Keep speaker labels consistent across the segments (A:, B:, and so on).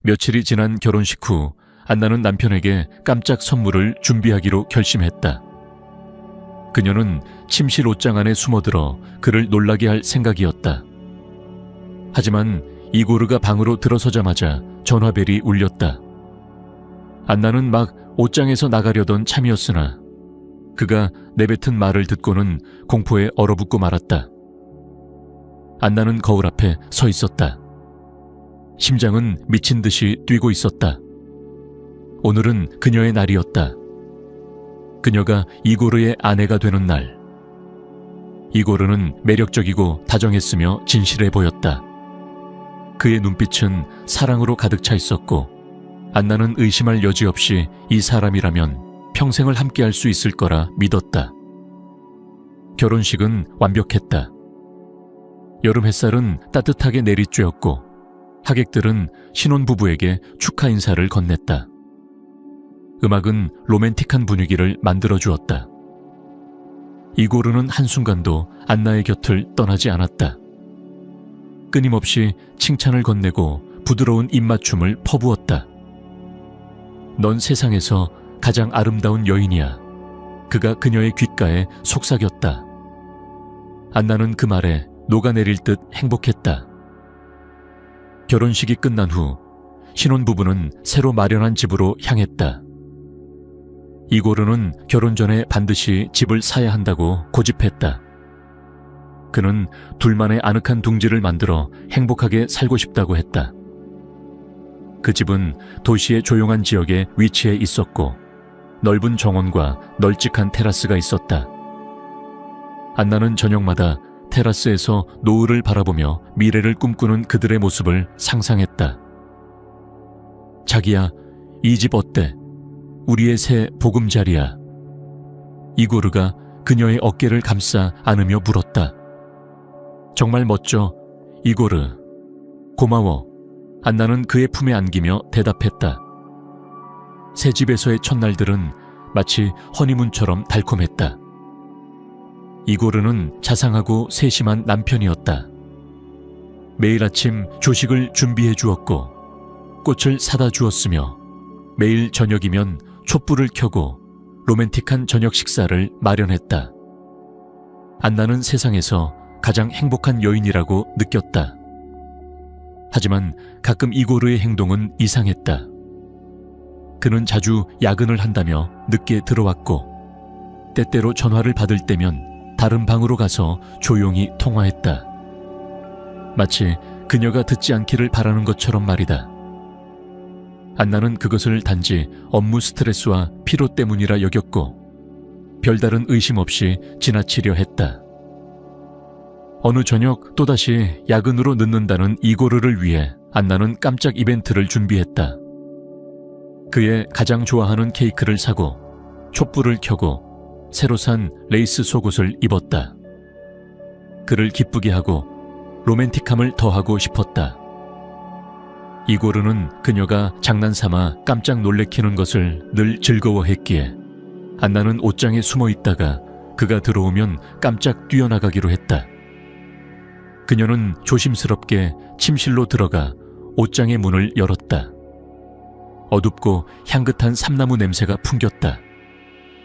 A: 며칠이 지난 결혼식 후 안나는 남편에게 깜짝 선물을 준비하기로 결심했다. 그녀는 침실 옷장 안에 숨어들어 그를 놀라게 할 생각이었다. 하지만 이고르가 방으로 들어서자마자 전화벨이 울렸다. 안나는 막 옷장에서 나가려던 참이었으나 그가 내뱉은 말을 듣고는 공포에 얼어붙고 말았다. 안나는 거울 앞에 서 있었다. 심장은 미친 듯이 뛰고 있었다. 오늘은 그녀의 날이었다. 그녀가 이고르의 아내가 되는 날. 이고르는 매력적이고 다정했으며 진실해 보였다. 그의 눈빛은 사랑으로 가득 차 있었고 안나는 의심할 여지 없이 이 사람이라면 평생을 함께할 수 있을 거라 믿었다. 결혼식은 완벽했다. 여름 햇살은 따뜻하게 내리쬐었고 하객들은 신혼부부에게 축하 인사를 건넸다. 음악은 로맨틱한 분위기를 만들어주었다. 이고르는 한순간도 안나의 곁을 떠나지 않았다. 끊임없이 칭찬을 건네고 부드러운 입맞춤을 퍼부었다. 넌 세상에서 가장 아름다운 여인이야. 그가 그녀의 귓가에 속삭였다. 안나는 그 말에 녹아내릴 듯 행복했다. 결혼식이 끝난 후 신혼부부는 새로 마련한 집으로 향했다. 이고르는 결혼 전에 반드시 집을 사야 한다고 고집했다. 그는 둘만의 아늑한 둥지를 만들어 행복하게 살고 싶다고 했다. 그 집은 도시의 조용한 지역에 위치해 있었고 넓은 정원과 널찍한 테라스가 있었다. 안나는 저녁마다 테라스에서 노을을 바라보며 미래를 꿈꾸는 그들의 모습을 상상했다. 자기야, 이 집 어때? 우리의 새 보금자리야. 이고르가 그녀의 어깨를 감싸 안으며 물었다. 정말 멋져, 이고르. 고마워. 안나는 그의 품에 안기며 대답했다. 새 집에서의 첫날들은 마치 허니문처럼 달콤했다. 이고르는 자상하고 세심한 남편이었다. 매일 아침 조식을 준비해 주었고 꽃을 사다 주었으며 매일 저녁이면 촛불을 켜고 로맨틱한 저녁 식사를 마련했다. 안나는 세상에서 가장 행복한 여인이라고 느꼈다. 하지만 가끔 이고르의 행동은 이상했다. 그는 자주 야근을 한다며 늦게 들어왔고 때때로 전화를 받을 때면 다른 방으로 가서 조용히 통화했다. 마치 그녀가 듣지 않기를 바라는 것처럼 말이다. 안나는 그것을 단지 업무 스트레스와 피로 때문이라 여겼고 별다른 의심 없이 지나치려 했다. 어느 저녁 또다시 야근으로 늦는다는 이고르를 위해 안나는 깜짝 이벤트를 준비했다. 그의 가장 좋아하는 케이크를 사고 촛불을 켜고 새로 산 레이스 속옷을 입었다. 그를 기쁘게 하고 로맨틱함을 더하고 싶었다. 이고르는 그녀가 장난삼아 깜짝 놀래키는 것을 늘 즐거워했기에 안나는 옷장에 숨어 있다가 그가 들어오면 깜짝 뛰어나가기로 했다. 그녀는 조심스럽게 침실로 들어가 옷장의 문을 열었다. 어둡고 향긋한 삼나무 냄새가 풍겼다.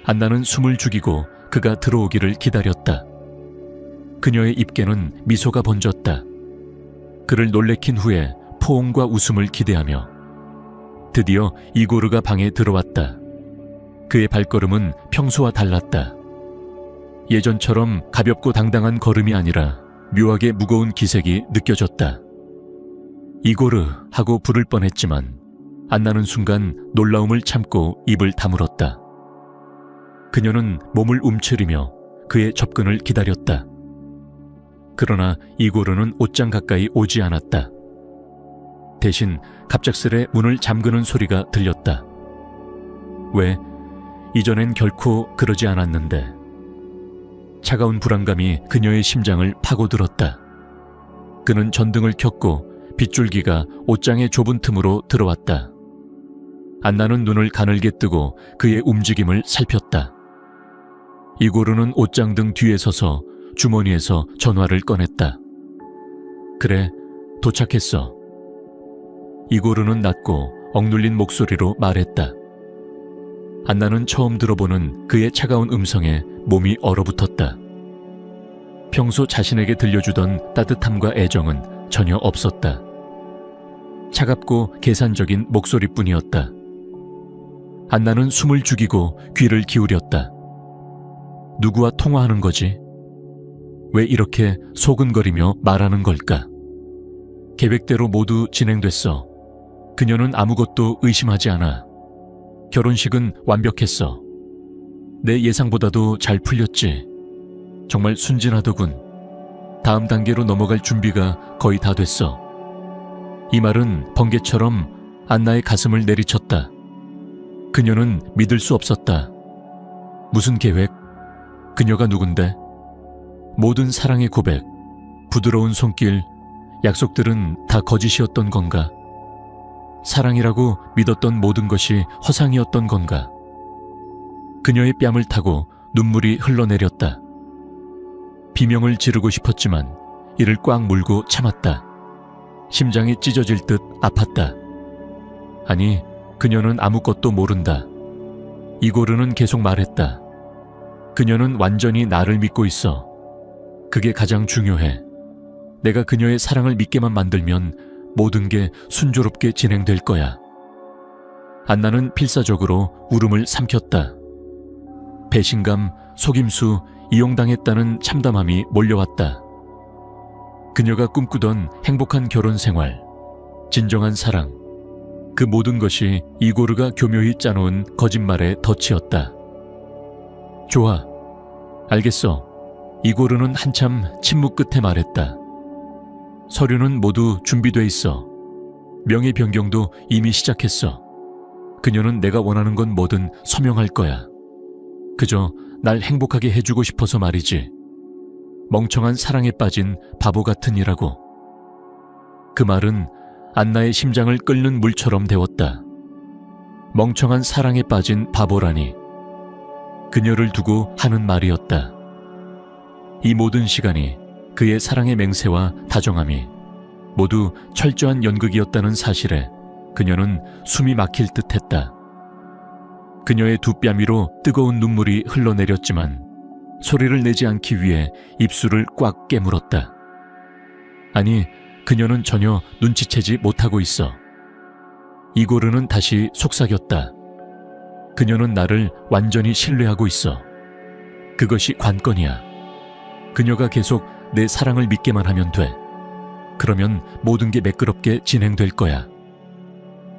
A: 안나는 숨을 죽이고 그가 들어오기를 기다렸다. 그녀의 입계는 미소가 번졌다. 그를 놀래킨 후에 포옹과 웃음을 기대하며 드디어 이고르가 방에 들어왔다. 그의 발걸음은 평소와 달랐다. 예전처럼 가볍고 당당한 걸음이 아니라 묘하게 무거운 기색이 느껴졌다. 이고르 하고 부를 뻔했지만 안나는 순간 놀라움을 참고 입을 다물었다. 그녀는 몸을 움츠리며 그의 접근을 기다렸다. 그러나 이고르는 옷장 가까이 오지 않았다. 대신 갑작스레 문을 잠그는 소리가 들렸다. 왜? 이전엔 결코 그러지 않았는데. 차가운 불안감이 그녀의 심장을 파고들었다. 그는 전등을 켰고 빗줄기가 옷장의 좁은 틈으로 들어왔다. 안나는 눈을 가늘게 뜨고 그의 움직임을 살폈다. 이고르는 옷장 등 뒤에 서서 주머니에서 전화를 꺼냈다. 그래, 도착했어. 이고르는 낮고 억눌린 목소리로 말했다. 안나는 처음 들어보는 그의 차가운 음성에 몸이 얼어붙었다. 평소 자신에게 들려주던 따뜻함과 애정은 전혀 없었다. 차갑고 계산적인 목소리뿐이었다. 안나는 숨을 죽이고 귀를 기울였다. 누구와 통화하는 거지? 왜 이렇게 소근거리며 말하는 걸까? 계획대로 모두 진행됐어. 그녀는 아무것도 의심하지 않아. 결혼식은 완벽했어. 내 예상보다도 잘 풀렸지. 정말 순진하더군. 다음 단계로 넘어갈 준비가 거의 다 됐어. 이 말은 번개처럼 안나의 가슴을 내리쳤다. 그녀는 믿을 수 없었다. 무슨 계획? 그녀가 누군데? 모든 사랑의 고백, 부드러운 손길, 약속들은 다 거짓이었던 건가? 사랑이라고 믿었던 모든 것이 허상이었던 건가? 그녀의 뺨을 타고 눈물이 흘러내렸다. 비명을 지르고 싶었지만 이를 꽉 물고 참았다. 심장이 찢어질 듯 아팠다. 아니, 그녀는 아무것도 모른다. 이고르는 계속 말했다. 그녀는 완전히 나를 믿고 있어. 그게 가장 중요해. 내가 그녀의 사랑을 믿게만 만들면 모든 게 순조롭게 진행될 거야. 안나는 필사적으로 울음을 삼켰다. 배신감, 속임수, 이용당했다는 참담함이 몰려왔다. 그녀가 꿈꾸던 행복한 결혼 생활, 진정한 사랑, 그 모든 것이 이고르가 교묘히 짜놓은 거짓말의 덫이었다. 좋아, 알겠어. 이고르는 한참 침묵 끝에 말했다. 서류는 모두 준비돼 있어. 명의 변경도 이미 시작했어. 그녀는 내가 원하는 건 뭐든 서명할 거야. 그저 날 행복하게 해주고 싶어서 말이지. 멍청한 사랑에 빠진 바보 같은 이라고. 그 말은 안나의 심장을 끓는 물처럼 데웠다. 멍청한 사랑에 빠진 바보라니. 그녀를 두고 하는 말이었다. 이 모든 시간이 그의 사랑의 맹세와 다정함이 모두 철저한 연극이었다는 사실에 그녀는 숨이 막힐 듯했다. 그녀의 두 뺨 위로 뜨거운 눈물이 흘러내렸지만 소리를 내지 않기 위해 입술을 꽉 깨물었다. 아니, 그녀는 전혀 눈치채지 못하고 있어. 이고르는 다시 속삭였다. 그녀는 나를 완전히 신뢰하고 있어. 그것이 관건이야. 그녀가 계속 내 사랑을 믿게만 하면 돼. 그러면 모든 게 매끄럽게 진행될 거야.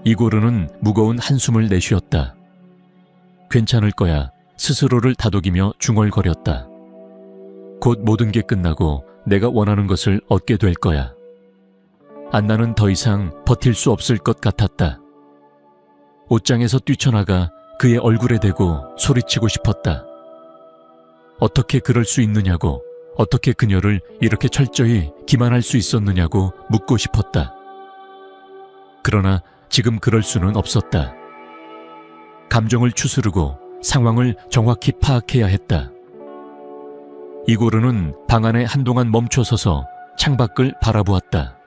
A: 이고르는 무거운 한숨을 내쉬었다. 괜찮을 거야. 스스로를 다독이며 중얼거렸다. 곧 모든 게 끝나고 내가 원하는 것을 얻게 될 거야. 안나는 더 이상 버틸 수 없을 것 같았다. 옷장에서 뛰쳐나가 그의 얼굴에 대고 소리치고 싶었다. 어떻게 그럴 수 있느냐고, 어떻게 그녀를 이렇게 철저히 기만할 수 있었느냐고 묻고 싶었다. 그러나 지금 그럴 수는 없었다. 감정을 추스르고 상황을 정확히 파악해야 했다. 이고르는 방 안에 한동안 멈춰서서 창밖을 바라보았다.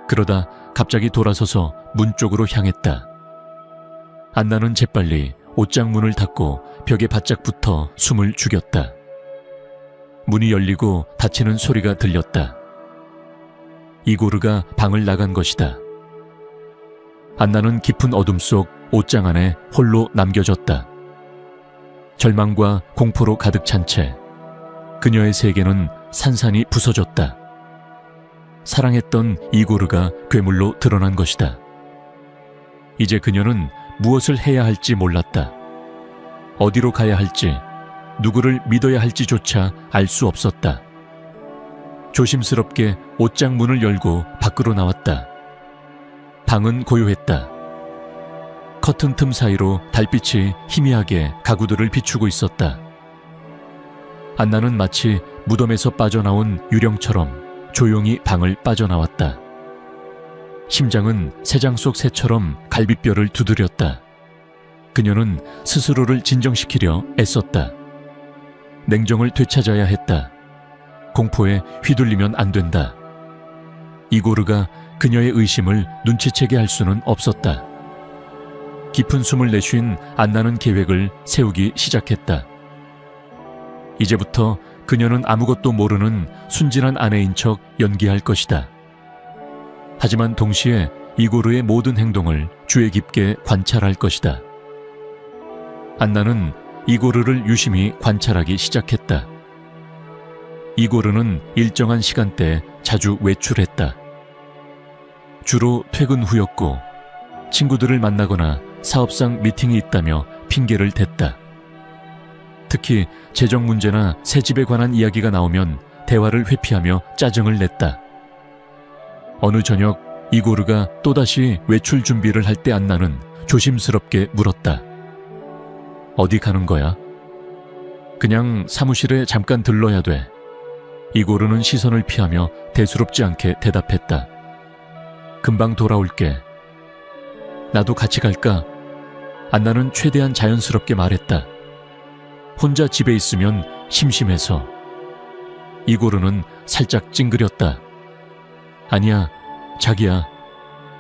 A: 그러다 갑자기 돌아서서 문 쪽으로 향했다. 안나는 재빨리 옷장 문을 닫고 벽에 바짝 붙어 숨을 죽였다. 문이 열리고 닫히는 소리가 들렸다. 이고르가 방을 나간 것이다. 안나는 깊은 어둠 속 옷장 안에 홀로 남겨졌다. 절망과 공포로 가득 찬 채 그녀의 세계는 산산이 부서졌다. 사랑했던 이고르가 괴물로 드러난 것이다. 이제 그녀는 무엇을 해야 할지 몰랐다. 어디로 가야 할지, 누구를 믿어야 할지조차 알 수 없었다. 조심스럽게 옷장 문을 열고 밖으로 나왔다. 방은 고요했다. 커튼 틈 사이로 달빛이 희미하게 가구들을 비추고 있었다. 안나는 마치 무덤에서 빠져나온 유령처럼 조용히 방을 빠져나왔다. 심장은 새장 속 새처럼 갈비뼈를 두드렸다. 그녀는 스스로를 진정시키려 애썼다. 냉정을 되찾아야 했다. 공포에 휘둘리면 안 된다. 이고르가 그녀의 의심을 눈치채게 할 수는 없었다. 깊은 숨을 내쉰 안나는 계획을 세우기 시작했다. 이제부터 그녀는 아무것도 모르는 순진한 아내인 척 연기할 것이다. 하지만 동시에 이고르의 모든 행동을 주의 깊게 관찰할 것이다. 안나는 이고르를 유심히 관찰하기 시작했다. 이고르는 일정한 시간대에 자주 외출했다. 주로 퇴근 후였고 친구들을 만나거나 사업상 미팅이 있다며 핑계를 댔다. 특히 재정 문제나 새 집에 관한 이야기가 나오면 대화를 회피하며 짜증을 냈다. 어느 저녁 이고르가 또다시 외출 준비를 할 때 안나는 조심스럽게 물었다. 어디 가는 거야? 그냥 사무실에 잠깐 들러야 돼. 이고르는 시선을 피하며 대수롭지 않게 대답했다. 금방 돌아올게. 나도 같이 갈까? 안나는 최대한 자연스럽게 말했다. 혼자 집에 있으면 심심해서. 이고르는 살짝 찡그렸다. 아니야, 자기야.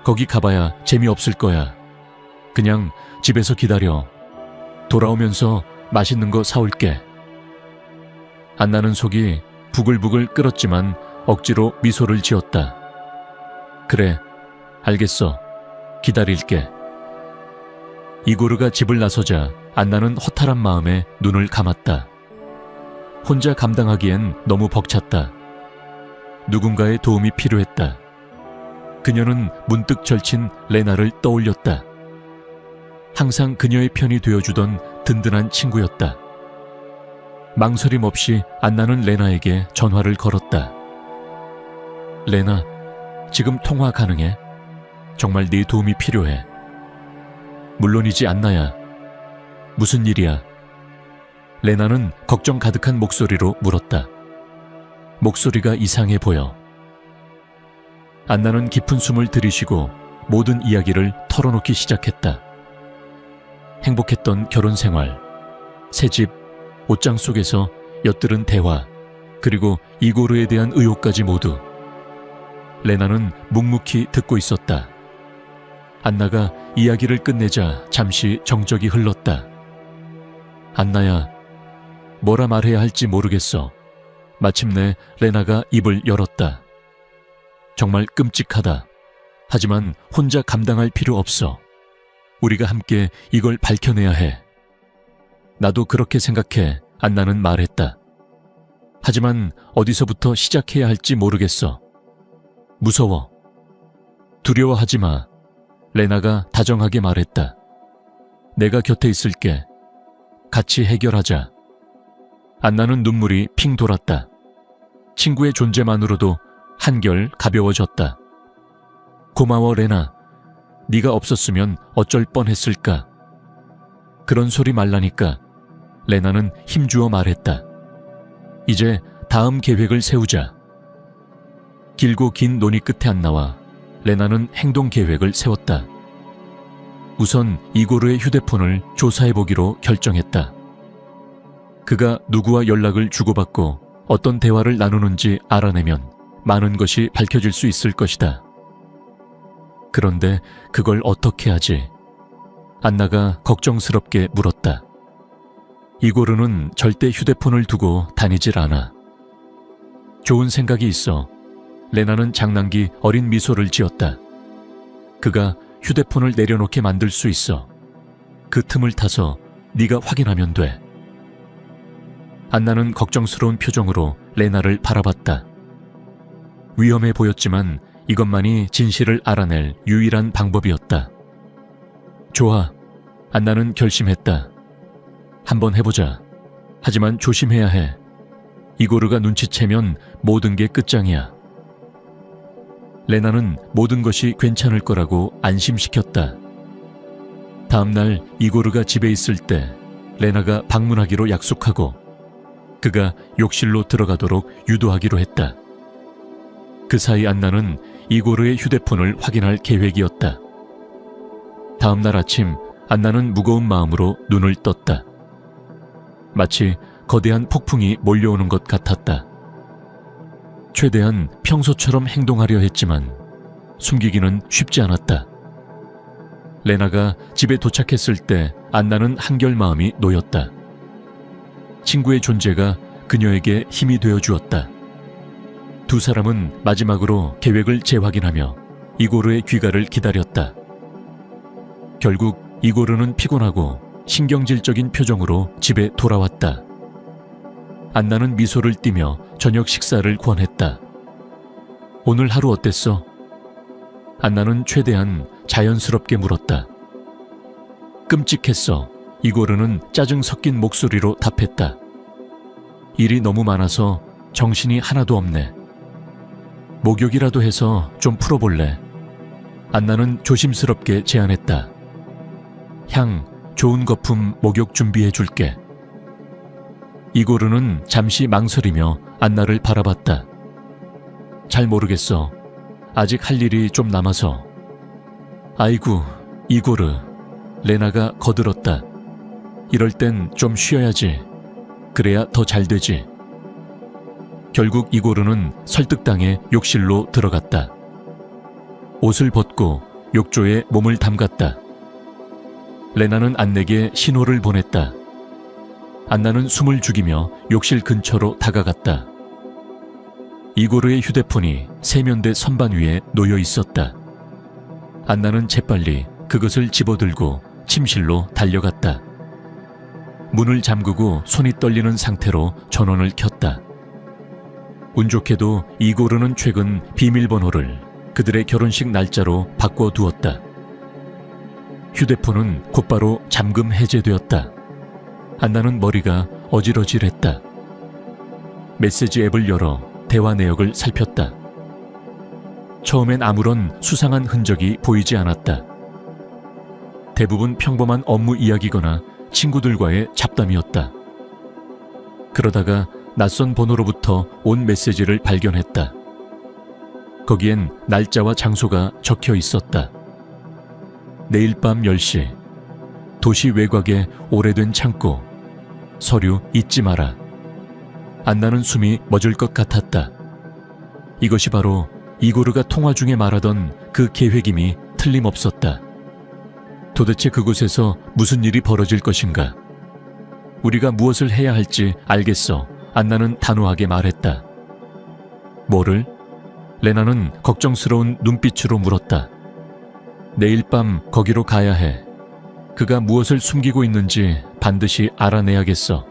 A: 거기 가봐야 재미없을 거야. 그냥 집에서 기다려. 돌아오면서 맛있는 거 사올게. 안나는 속이 부글부글 끓었지만 억지로 미소를 지었다. 그래, 알겠어. 기다릴게. 이고르가 집을 나서자 안나는 허탈한 마음에 눈을 감았다. 혼자 감당하기엔 너무 벅찼다. 누군가의 도움이 필요했다. 그녀는 문득 절친 레나를 떠올렸다. 항상 그녀의 편이 되어주던 든든한 친구였다. 망설임 없이 안나는 레나에게 전화를 걸었다. 레나, 지금 통화 가능해? 정말 네 도움이 필요해. 물론이지 안나야. 무슨 일이야? 레나는 걱정 가득한 목소리로 물었다. 목소리가 이상해 보여. 안나는 깊은 숨을 들이쉬고 모든 이야기를 털어놓기 시작했다. 행복했던 결혼 생활, 새집, 옷장 속에서 엿들은 대화, 그리고 이고르에 대한 의혹까지 모두. 레나는 묵묵히 듣고 있었다. 안나가 이야기를 끝내자 잠시 정적이 흘렀다. 안나야, 뭐라 말해야 할지 모르겠어. 마침내 레나가 입을 열었다. 정말 끔찍하다. 하지만 혼자 감당할 필요 없어. 우리가 함께 이걸 밝혀내야 해. 나도 그렇게 생각해. 안나는 말했다. 하지만 어디서부터 시작해야 할지 모르겠어. 무서워. 두려워하지 마. 레나가 다정하게 말했다. 내가 곁에 있을게. 같이 해결하자. 안나는 눈물이 핑 돌았다. 친구의 존재만으로도 한결 가벼워졌다. 고마워 레나. 네가 없었으면 어쩔 뻔했을까. 그런 소리 말라니까. 레나는 힘주어 말했다. 이제 다음 계획을 세우자. 길고 긴 논의 끝에 안나와 레나는 행동 계획을 세웠다. 우선 이고르의 휴대폰을 조사해보기로 결정했다. 그가 누구와 연락을 주고받고 어떤 대화를 나누는지 알아내면 많은 것이 밝혀질 수 있을 것이다. 그런데 그걸 어떻게 하지? 안나가 걱정스럽게 물었다. 이고르는 절대 휴대폰을 두고 다니질 않아. 좋은 생각이 있어. 레나는 장난기 어린 미소를 지었다. 그가 휴대폰을 내려놓게 만들 수 있어. 그 틈을 타서 네가 확인하면 돼. 안나는 걱정스러운 표정으로 레나를 바라봤다. 위험해 보였지만 이것만이 진실을 알아낼 유일한 방법이었다. 좋아. 안나는 결심했다. 한번 해보자. 하지만 조심해야 해. 이고르가 눈치채면 모든 게 끝장이야. 레나는 모든 것이 괜찮을 거라고 안심시켰다. 다음 날 이고르가 집에 있을 때 레나가 방문하기로 약속하고 그가 욕실로 들어가도록 유도하기로 했다. 그 사이 안나는 이고르의 휴대폰을 확인할 계획이었다. 다음 날 아침 안나는 무거운 마음으로 눈을 떴다. 마치 거대한 폭풍이 몰려오는 것 같았다. 최대한 평소처럼 행동하려 했지만 숨기기는 쉽지 않았다. 레나가 집에 도착했을 때 안나는 한결 마음이 놓였다. 친구의 존재가 그녀에게 힘이 되어 주었다. 두 사람은 마지막으로 계획을 재확인하며 이고르의 귀가를 기다렸다. 결국 이고르는 피곤하고 신경질적인 표정으로 집에 돌아왔다. 안나는 미소를 띠며 저녁 식사를 권했다. 오늘 하루 어땠어? 안나는 최대한 자연스럽게 물었다. 끔찍했어. 이고르는 짜증 섞인 목소리로 답했다. 일이 너무 많아서 정신이 하나도 없네. 목욕이라도 해서 좀 풀어볼래? 안나는 조심스럽게 제안했다. 향, 좋은 거품 목욕 준비해 줄게. 이고르는 잠시 망설이며 안나를 바라봤다. 잘 모르겠어. 아직 할 일이 좀 남아서. 아이고, 이고르. 레나가 거들었다. 이럴 땐 좀 쉬어야지. 그래야 더 잘 되지. 결국 이고르는 설득당해 욕실로 들어갔다. 옷을 벗고 욕조에 몸을 담갔다. 레나는 안내에게 신호를 보냈다. 안나는 숨을 죽이며 욕실 근처로 다가갔다. 이고르의 휴대폰이 세면대 선반 위에 놓여 있었다. 안나는 재빨리 그것을 집어들고 침실로 달려갔다. 문을 잠그고 손이 떨리는 상태로 전원을 켰다. 운 좋게도 이고르는 최근 비밀번호를 그들의 결혼식 날짜로 바꿔두었다. 휴대폰은 곧바로 잠금 해제되었다. 안나는 머리가 어지러질했다. 메시지 앱을 열어 대화 내역을 살폈다. 처음엔 아무런 수상한 흔적이 보이지 않았다. 대부분 평범한 업무 이야기거나 친구들과의 잡담이었다. 그러다가 낯선 번호로부터 온 메시지를 발견했다. 거기엔 날짜와 장소가 적혀 있었다. 내일 밤 10시, 도시 외곽의 오래된 창고, 서류 잊지 마라. 안나는 숨이 멎을 것 같았다. 이것이 바로 이고르가 통화 중에 말하던 그 계획임이 틀림없었다. 도대체 그곳에서 무슨 일이 벌어질 것인가? 우리가 무엇을 해야 할지 알겠어. 안나는 단호하게 말했다. 뭐를? 레나는 걱정스러운 눈빛으로 물었다. 내일 밤 거기로 가야 해. 그가 무엇을 숨기고 있는지 반드시 알아내야겠어.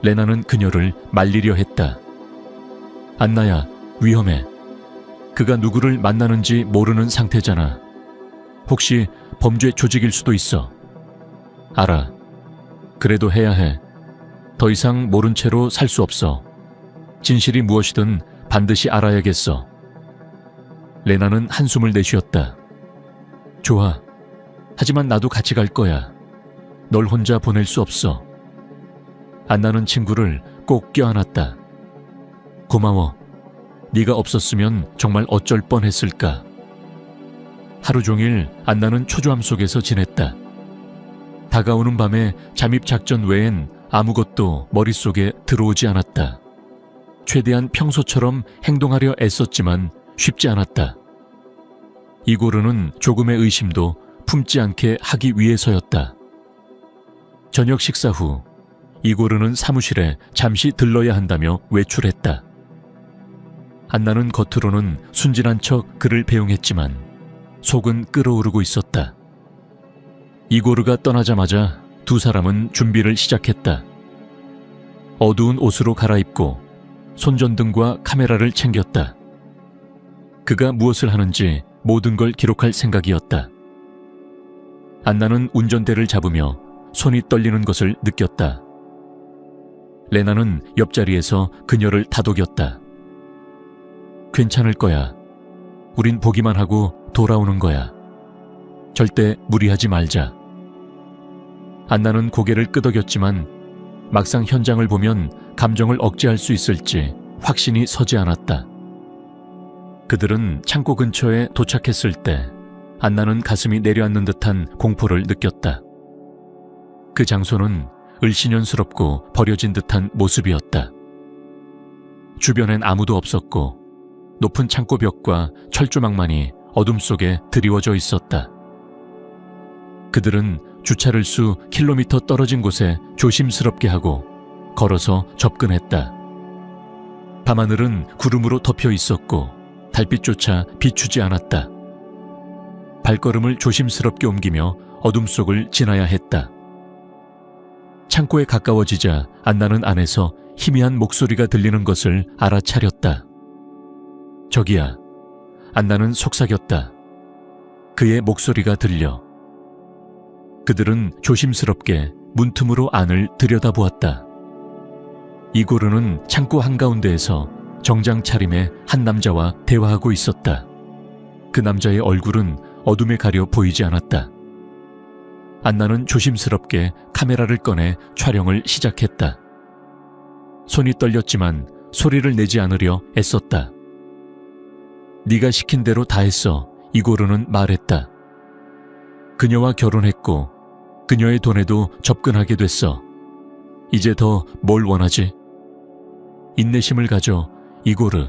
A: 레나는 그녀를 말리려 했다. 안나야, 위험해. 그가 누구를 만나는지 모르는 상태잖아. 혹시 범죄 조직일 수도 있어. 알아. 그래도 해야 해. 더 이상 모른 채로 살 수 없어. 진실이 무엇이든 반드시 알아야겠어. 레나는 한숨을 내쉬었다. 좋아. 하지만 나도 같이 갈 거야. 널 혼자 보낼 수 없어. 안나는 친구를 꼭 껴안았다. 고마워. 네가 없었으면 정말 어쩔 뻔했을까. 하루 종일 안나는 초조함 속에서 지냈다. 다가오는 밤에 잠입작전 외엔 아무것도 머릿속에 들어오지 않았다. 최대한 평소처럼 행동하려 애썼지만 쉽지 않았다. 이고르는 조금의 의심도 품지 않게 하기 위해서였다. 저녁 식사 후 이고르는 사무실에 잠시 들러야 한다며 외출했다. 안나는 겉으로는 순진한 척 그를 배웅했지만 속은 끓어오르고 있었다. 이고르가 떠나자마자 두 사람은 준비를 시작했다. 어두운 옷으로 갈아입고 손전등과 카메라를 챙겼다. 그가 무엇을 하는지 모든 걸 기록할 생각이었다. 안나는 운전대를 잡으며 손이 떨리는 것을 느꼈다. 레나는 옆자리에서 그녀를 다독였다. 괜찮을 거야. 우린 보기만 하고 돌아오는 거야. 절대 무리하지 말자. 안나는 고개를 끄덕였지만 막상 현장을 보면 감정을 억제할 수 있을지 확신이 서지 않았다. 그들은 창고 근처에 도착했을 때 안나는 가슴이 내려앉는 듯한 공포를 느꼈다. 그 장소는 을씨년스럽고 버려진 듯한 모습이었다. 주변엔 아무도 없었고 높은 창고벽과 철조망만이 어둠 속에 드리워져 있었다. 그들은 주차를 수 킬로미터 떨어진 곳에 조심스럽게 하고 걸어서 접근했다. 밤하늘은 구름으로 덮여 있었고 달빛조차 비추지 않았다. 발걸음을 조심스럽게 옮기며 어둠 속을 지나야 했다. 창고에 가까워지자 안나는 안에서 희미한 목소리가 들리는 것을 알아차렸다. 저기야. 안나는 속삭였다. 그의 목소리가 들려. 그들은 조심스럽게 문틈으로 안을 들여다보았다. 이고르는 창고 한가운데에서 정장 차림의 한 남자와 대화하고 있었다. 그 남자의 얼굴은 어둠에 가려 보이지 않았다. 안나는 조심스럽게 카메라를 꺼내 촬영을 시작했다. 손이 떨렸지만 소리를 내지 않으려 애썼다. 네가 시킨 대로 다 했어, 이고르는 말했다. 그녀와 결혼했고 그녀의 돈에도 접근하게 됐어. 이제 더 뭘 원하지? 인내심을 가져, 이고르.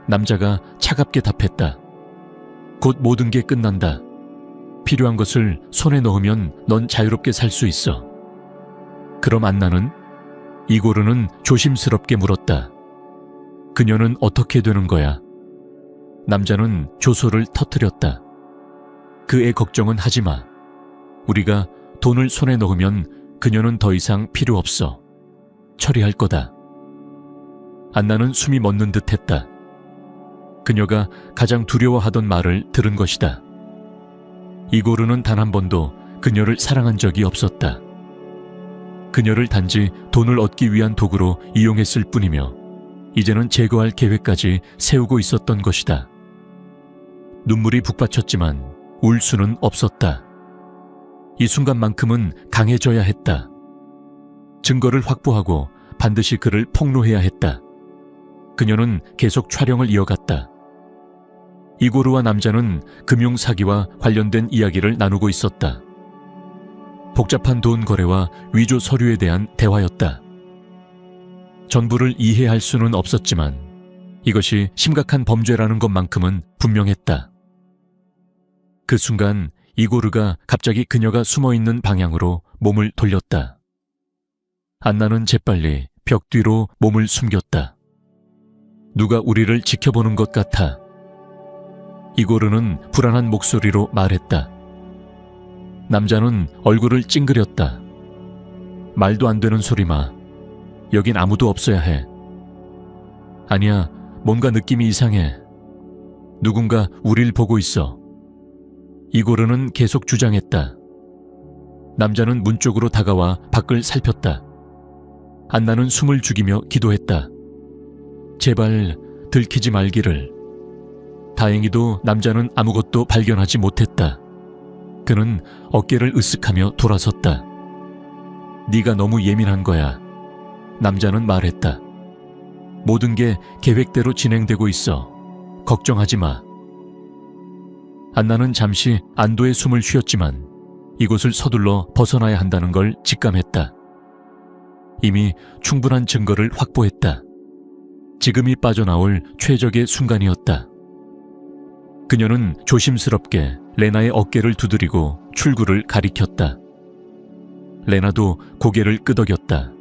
A: 남자가 차갑게 답했다. 곧 모든 게 끝난다. 필요한 것을 손에 넣으면 넌 자유롭게 살 수 있어. 그럼 안나는? 이고르는 조심스럽게 물었다. 그녀는 어떻게 되는 거야? 남자는 조소를 터뜨렸다. 그의 걱정은 하지 마. 우리가 돈을 손에 넣으면 그녀는 더 이상 필요 없어. 처리할 거다. 안나는 숨이 멎는 듯 했다. 그녀가 가장 두려워하던 말을 들은 것이다. 이고르는 단 한 번도 그녀를 사랑한 적이 없었다. 그녀를 단지 돈을 얻기 위한 도구로 이용했을 뿐이며 이제는 제거할 계획까지 세우고 있었던 것이다. 눈물이 북받쳤지만 울 수는 없었다. 이 순간만큼은 강해져야 했다. 증거를 확보하고 반드시 그를 폭로해야 했다. 그녀는 계속 촬영을 이어갔다. 이고르와 남자는 금융사기와 관련된 이야기를 나누고 있었다. 복잡한 돈 거래와 위조 서류에 대한 대화였다. 전부를 이해할 수는 없었지만 이것이 심각한 범죄라는 것만큼은 분명했다. 그 순간 이고르가 갑자기 그녀가 숨어있는 방향으로 몸을 돌렸다. 안나는 재빨리 벽 뒤로 몸을 숨겼다. 누가 우리를 지켜보는 것 같아. 이고르는 불안한 목소리로 말했다. 남자는 얼굴을 찡그렸다. 말도 안 되는 소리 마. 여긴 아무도 없어야 해. 아니야, 뭔가 느낌이 이상해. 누군가 우릴 보고 있어. 이고르는 계속 주장했다. 남자는 문 쪽으로 다가와 밖을 살폈다. 안나는 숨을 죽이며 기도했다. 제발 들키지 말기를. 다행히도 남자는 아무것도 발견하지 못했다. 그는 어깨를 으쓱하며 돌아섰다. 네가 너무 예민한 거야. 남자는 말했다. 모든 게 계획대로 진행되고 있어. 걱정하지 마. 안나는 잠시 안도의 숨을 쉬었지만 이곳을 서둘러 벗어나야 한다는 걸 직감했다. 이미 충분한 증거를 확보했다. 지금이 빠져나올 최적의 순간이었다. 그녀는 조심스럽게 레나의 어깨를 두드리고 출구를 가리켰다. 레나도 고개를 끄덕였다.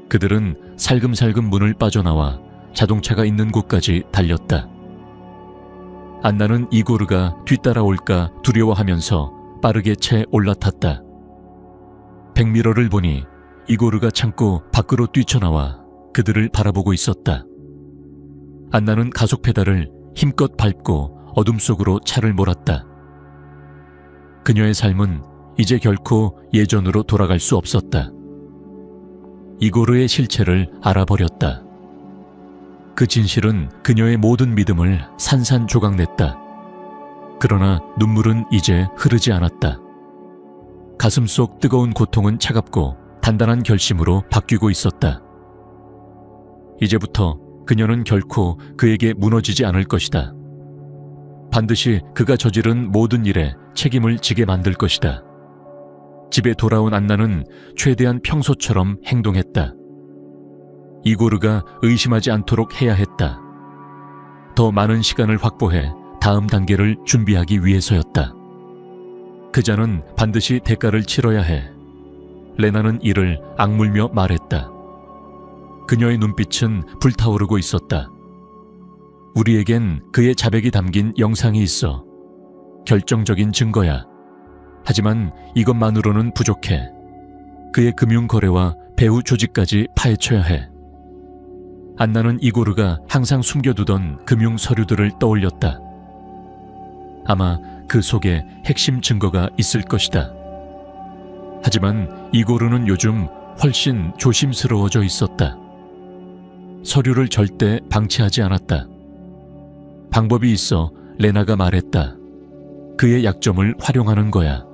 A: 그들은 살금살금 문을 빠져나와 자동차가 있는 곳까지 달렸다. 안나는 이고르가 뒤따라올까 두려워하면서 빠르게 채 올라탔다. 백미러를 보니 이고르가 창고 밖으로 뛰쳐나와 그들을 바라보고 있었다. 안나는 가속 페달을 힘껏 밟고 어둠 속으로 차를 몰았다. 그녀의 삶은 이제 결코 예전으로 돌아갈 수 없었다. 이고르의 실체를 알아버렸다. 그 진실은 그녀의 모든 믿음을 산산조각냈다. 그러나 눈물은 이제 흐르지 않았다. 가슴 속 뜨거운 고통은 차갑고 단단한 결심으로 바뀌고 있었다. 이제부터 그녀는 결코 그에게 무너지지 않을 것이다. 반드시 그가 저지른 모든 일에 책임을 지게 만들 것이다. 집에 돌아온 안나는 최대한 평소처럼 행동했다. 이고르가 의심하지 않도록 해야 했다. 더 많은 시간을 확보해 다음 단계를 준비하기 위해서였다. 그자는 반드시 대가를 치러야 해. 레나는 이를 악물며 말했다. 그녀의 눈빛은 불타오르고 있었다. 우리에겐 그의 자백이 담긴 영상이 있어. 결정적인 증거야. 하지만 이것만으로는 부족해. 그의 금융거래와 배후 조직까지 파헤쳐야 해. 안나는 이고르가 항상 숨겨두던 금융 서류들을 떠올렸다. 아마 그 속에 핵심 증거가 있을 것이다. 하지만 이고르는 요즘 훨씬 조심스러워져 있었다. 서류를 절대 방치하지 않았다. 방법이 있어. 레나가 말했다. 그의 약점을 활용하는 거야.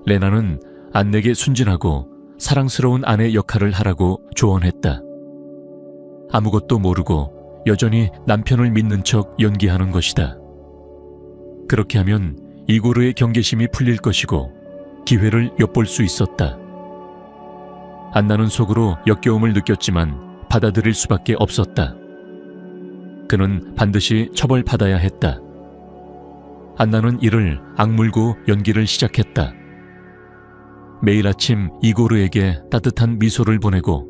A: 레나는 안내에게 순진하고 사랑스러운 아내 역할을 하라고 조언했다. 아무것도 모르고 여전히 남편을 믿는 척 연기하는 것이다. 그렇게 하면 이고르의 경계심이 풀릴 것이고 기회를 엿볼 수 있었다. 안나는 속으로 역겨움을 느꼈지만 받아들일 수밖에 없었다. 그는 반드시 처벌받아야 했다. 안나는 이를 악물고 연기를 시작했다. 매일 아침 이고르에게 따뜻한 미소를 보내고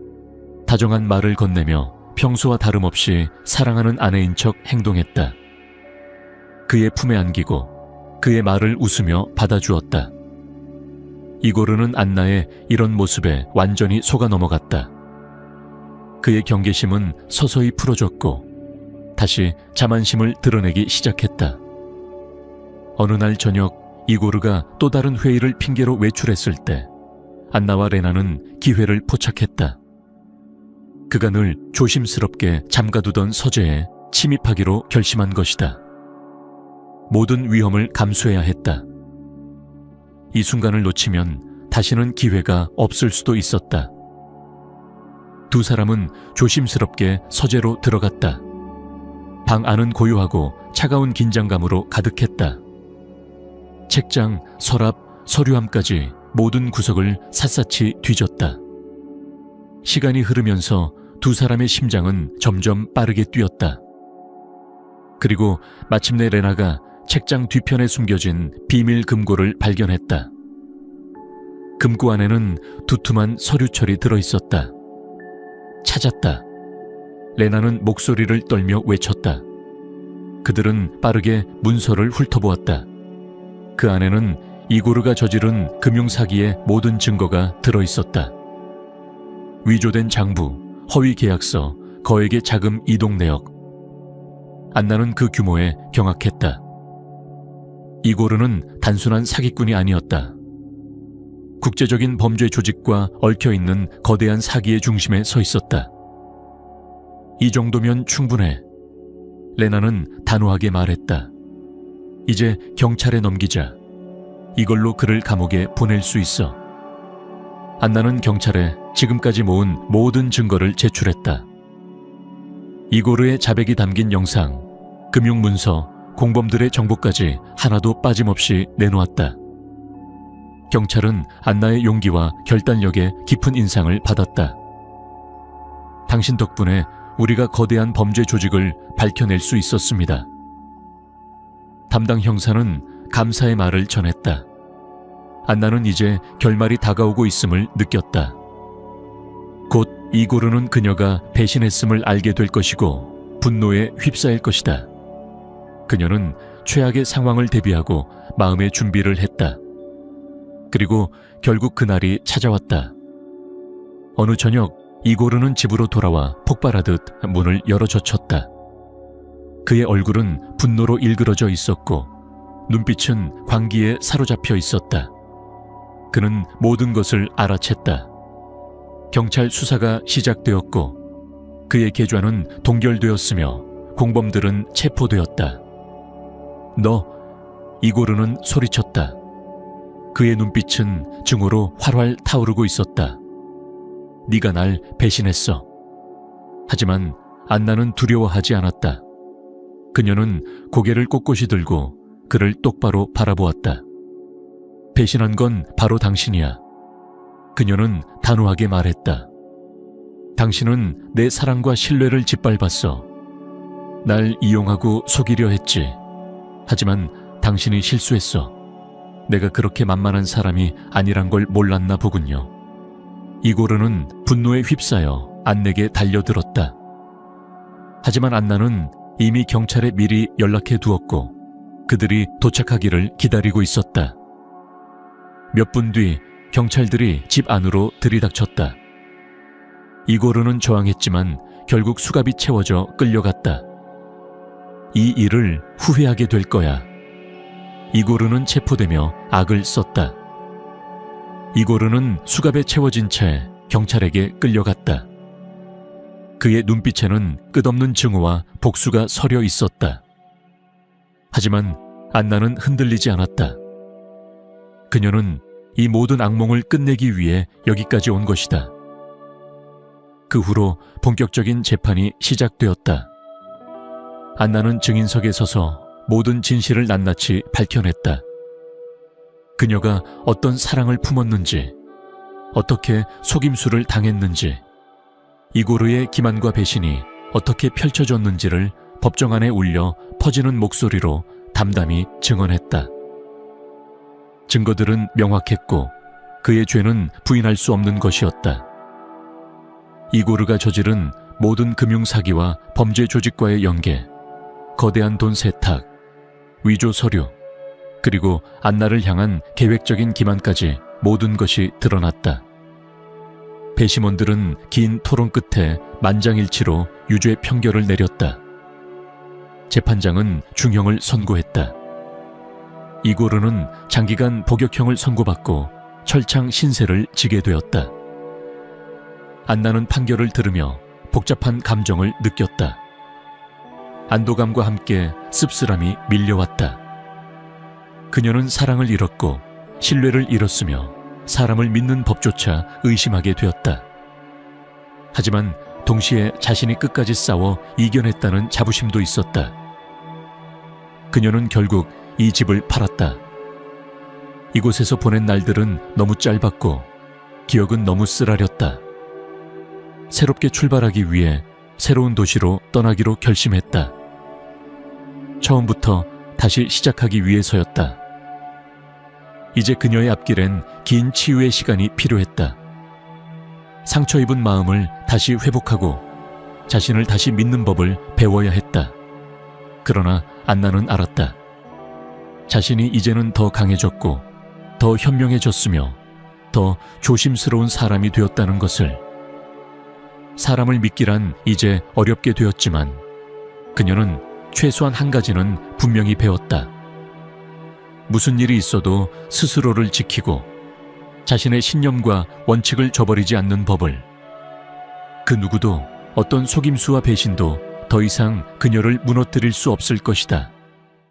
A: 다정한 말을 건네며 평소와 다름없이 사랑하는 아내인 척 행동했다. 그의 품에 안기고 그의 말을 웃으며 받아주었다. 이고르는 안나의 이런 모습에 완전히 속아 넘어갔다. 그의 경계심은 서서히 풀어졌고 다시 자만심을 드러내기 시작했다. 어느 날 저녁 이고르가 또 다른 회의를 핑계로 외출했을 때 안나와 레나는 기회를 포착했다. 그가 늘 조심스럽게 잠가두던 서재에 침입하기로 결심한 것이다. 모든 위험을 감수해야 했다. 이 순간을 놓치면 다시는 기회가 없을 수도 있었다. 두 사람은 조심스럽게 서재로 들어갔다. 방 안은 고요하고 차가운 긴장감으로 가득했다. 책장, 서랍, 서류함까지 모든 구석을 샅샅이 뒤졌다. 시간이 흐르면서 두 사람의 심장은 점점 빠르게 뛰었다. 그리고 마침내 레나가 책장 뒤편에 숨겨진 비밀 금고를 발견했다. 금고 안에는 두툼한 서류철이 들어있었다. 찾았다. 레나는 목소리를 떨며 외쳤다. 그들은 빠르게 문서를 훑어보았다. 그 안에는 이고르가 저지른 금융사기의 모든 증거가 들어있었다. 위조된 장부, 허위 계약서, 거액의 자금 이동 내역. 안나는 그 규모에 경악했다. 이고르는 단순한 사기꾼이 아니었다. 국제적인 범죄 조직과 얽혀있는 거대한 사기의 중심에 서 있었다. 이 정도면 충분해. 레나는 단호하게 말했다. 이제 경찰에 넘기자. 이걸로 그를 감옥에 보낼 수 있어. 안나는 경찰에 지금까지 모은 모든 증거를 제출했다. 이고르의 자백이 담긴 영상, 금융문서, 공범들의 정보까지 하나도 빠짐없이 내놓았다. 경찰은 안나의 용기와 결단력에 깊은 인상을 받았다. 당신 덕분에 우리가 거대한 범죄 조직을 밝혀낼 수 있었습니다. 담당 형사는 감사의 말을 전했다. 안나는 이제 결말이 다가오고 있음을 느꼈다. 곧 이고르는 그녀가 배신했음을 알게 될 것이고 분노에 휩싸일 것이다. 그녀는 최악의 상황을 대비하고 마음의 준비를 했다. 그리고 결국 그날이 찾아왔다. 어느 저녁 이고르는 집으로 돌아와 폭발하듯 문을 열어젖혔다. 그의 얼굴은 분노로 일그러져 있었고 눈빛은 광기에 사로잡혀 있었다. 그는 모든 것을 알아챘다. 경찰 수사가 시작되었고 그의 계좌는 동결되었으며 공범들은 체포되었다. 너, 이고르는 소리쳤다. 그의 눈빛은 증오로 활활 타오르고 있었다. 네가 날 배신했어. 하지만 안나는 두려워하지 않았다. 그녀는 고개를 꼿꼿이 들고 그를 똑바로 바라보았다. 배신한 건 바로 당신이야. 그녀는 단호하게 말했다. 당신은 내 사랑과 신뢰를 짓밟았어. 날 이용하고 속이려 했지. 하지만 당신이 실수했어. 내가 그렇게 만만한 사람이 아니란 걸 몰랐나 보군요. 이고르는 분노에 휩싸여 안내에게 달려들었다. 하지만 안나는 이미 경찰에 미리 연락해 두었고 그들이 도착하기를 기다리고 있었다. 몇 분 뒤 경찰들이 집 안으로 들이닥쳤다. 이고르는 저항했지만 결국 수갑이 채워져 끌려갔다. 이 일을 후회하게 될 거야. 이고르는 체포되며 악을 썼다. 이고르는 수갑에 채워진 채 경찰에게 끌려갔다. 그의 눈빛에는 끝없는 증오와 복수가 서려 있었다. 하지만 안나는 흔들리지 않았다. 그녀는 이 모든 악몽을 끝내기 위해 여기까지 온 것이다. 그 후로 본격적인 재판이 시작되었다. 안나는 증인석에 서서 모든 진실을 낱낱이 밝혀냈다. 그녀가 어떤 사랑을 품었는지, 어떻게 속임수를 당했는지, 이고르의 기만과 배신이 어떻게 펼쳐졌는지를 법정 안에 울려 퍼지는 목소리로 담담히 증언했다. 증거들은 명확했고 그의 죄는 부인할 수 없는 것이었다. 이고르가 저지른 모든 금융사기와 범죄 조직과의 연계, 거대한 돈 세탁, 위조 서류, 그리고 안나를 향한 계획적인 기만까지 모든 것이 드러났다. 배심원들은 긴 토론 끝에 만장일치로 유죄 판결을 내렸다. 재판장은 중형을 선고했다. 이고르는 장기간 복역형을 선고받고 철창 신세를 지게 되었다. 안나는 판결을 들으며 복잡한 감정을 느꼈다. 안도감과 함께 씁쓸함이 밀려왔다. 그녀는 사랑을 잃었고 신뢰를 잃었으며 사람을 믿는 법조차 의심하게 되었다. 하지만 동시에 자신이 끝까지 싸워 이겨냈다는 자부심도 있었다. 그녀는 결국 이 집을 팔았다. 이곳에서 보낸 날들은 너무 짧았고 기억은 너무 쓰라렸다. 새롭게 출발하기 위해 새로운 도시로 떠나기로 결심했다. 처음부터 다시 시작하기 위해서였다. 이제 그녀의 앞길엔 긴 치유의 시간이 필요했다. 상처 입은 마음을 다시 회복하고 자신을 다시 믿는 법을 배워야 했다. 그러나 안나는 알았다. 자신이 이제는 더 강해졌고 더 현명해졌으며 더 조심스러운 사람이 되었다는 것을. 사람을 믿기란 이제 어렵게 되었지만 그녀는 최소한 한 가지는 분명히 배웠다. 무슨 일이 있어도 스스로를 지키고 자신의 신념과 원칙을 저버리지 않는 법을. 그 누구도 어떤 속임수와 배신도 더 이상 그녀를 무너뜨릴 수 없을 것이다.